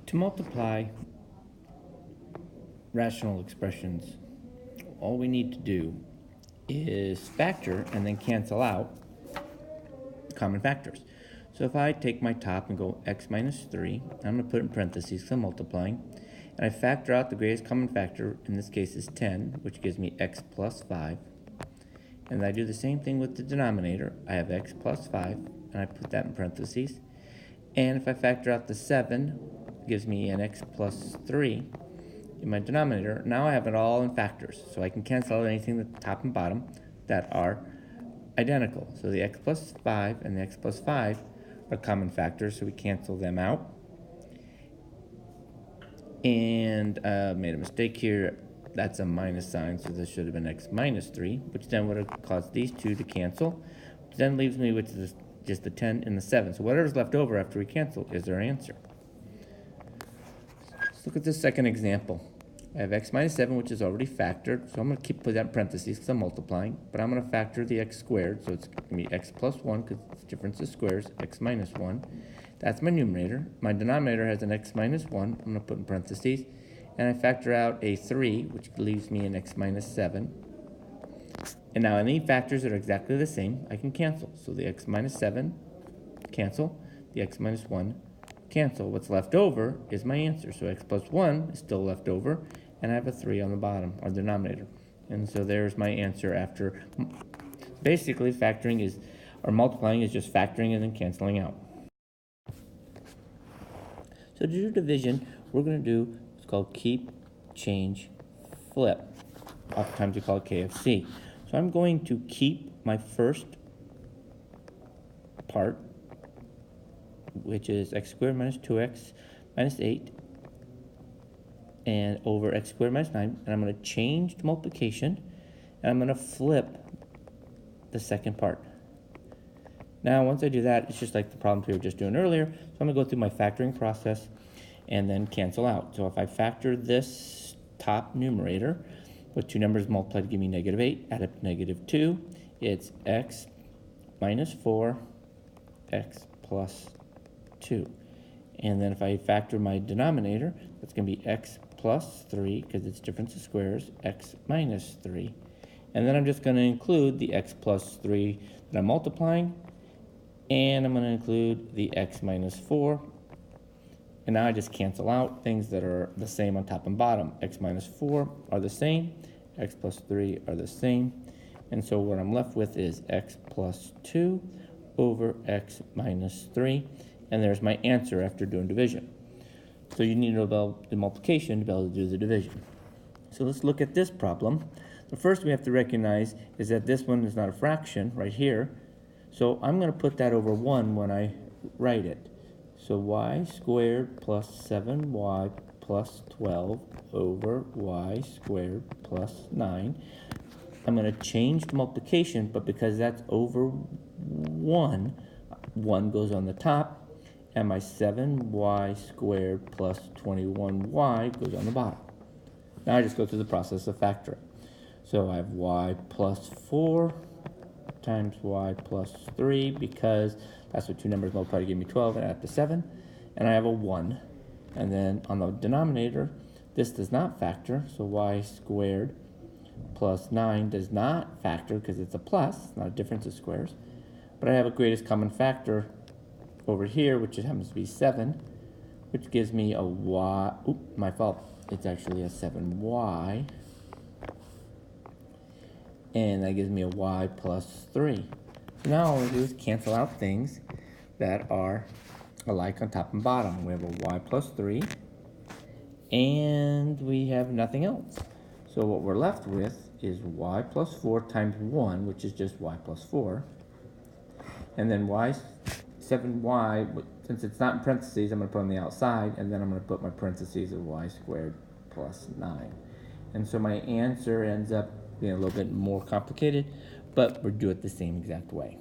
To multiply rational expressions, all we need to do is factor and then cancel out common factors. So if I take my top and go x minus 3, I'm going to put in parentheses because I'm multiplying, and I factor out the greatest common factor, in this case is 10, which gives me x plus 5. And I do the same thing with the denominator. I have x plus 5, and I put that in parentheses. And if I factor out the 7, it gives me an x plus 3 in my denominator. Now I have it all in factors, so I can cancel out anything at the top and bottom that are identical. So the x plus 5 and the x plus 5 are common factors, so we cancel them out. And made a mistake here. That's a minus sign, so this should have been x minus 3, which then would have caused these two to cancel, which then leaves me with just the 10 and the 7. So whatever's left over after we cancel is our answer. Let's look at this second example. I have x minus 7, which is already factored, so I'm going to put that in parentheses because I'm multiplying, but I'm going to factor the x squared, so it's going to be x plus 1 because it's difference of squares, x minus 1. That's my numerator. My denominator has an x minus 1, I'm going to put in parentheses, and I factor out a 3, which leaves me an x minus 7. And now any factors that are exactly the same, I can cancel. So the x minus 7, cancel. The x minus 1, cancel. What's left over is my answer. So x plus 1 is still left over, and I have a 3 on the bottom, or denominator. And so there's my answer after. Basically, factoring is, or multiplying is just factoring and then canceling out. So to do division, we're going to do what's called keep, change, flip. Oftentimes we call it KFC. So I'm going to keep my first part, which is x squared minus 2x minus 8, and over x squared minus 9, and I'm going to change the multiplication, and I'm going to flip the second part. Now, once I do that, it's just like the problems we were just doing earlier. So I'm going to go through my factoring process and then cancel out. So if I factor this top numerator with two numbers multiplied to give me negative 8, add up negative 2, it's x minus 4, x plus 2. And then if I factor my denominator, that's going to be x plus 3, because it's difference of squares, x minus 3. And then I'm just going to include the x plus 3 that I'm multiplying, and I'm going to include the x minus 4. And now I just cancel out things that are the same on top and bottom. X minus 4 are the same, x plus 3 are the same. And so what I'm left with is x plus 2 over x minus 3. And there's my answer after doing division. So you need to know about the multiplication to be able to do the division. So let's look at this problem. The first we have to recognize is that this one is not a fraction right here. So I'm going to put that over 1 when I write it. So y squared plus 7y plus 12 over y squared plus 9. I'm going to change the multiplication, but because that's over 1, 1 goes on the top, and my 7y squared plus 21y goes on the bottom. Now I just go through the process of factoring. So I have y plus 4 times y plus 3, because that's what two numbers multiply to give me 12, and add up to 7. And I have a 1. And then on the denominator, this does not factor, so y squared plus 9 does not factor because it's a plus, not a difference of squares. But I have a greatest common factor over here, which happens to be 7, which gives me a y, my fault, it's actually a 7y. And that gives me a y plus 3. So now all we do is cancel out things that are alike on top and bottom. We have a y plus 3, and we have nothing else. So what we're left with is y plus 4 times 1, which is just y plus 4. And then y, 7y, since it's not in parentheses, I'm going to put on the outside, and then I'm going to put my parentheses of y squared plus 9. And so my answer ends up being a little bit more complicated, but we'll do it the same exact way.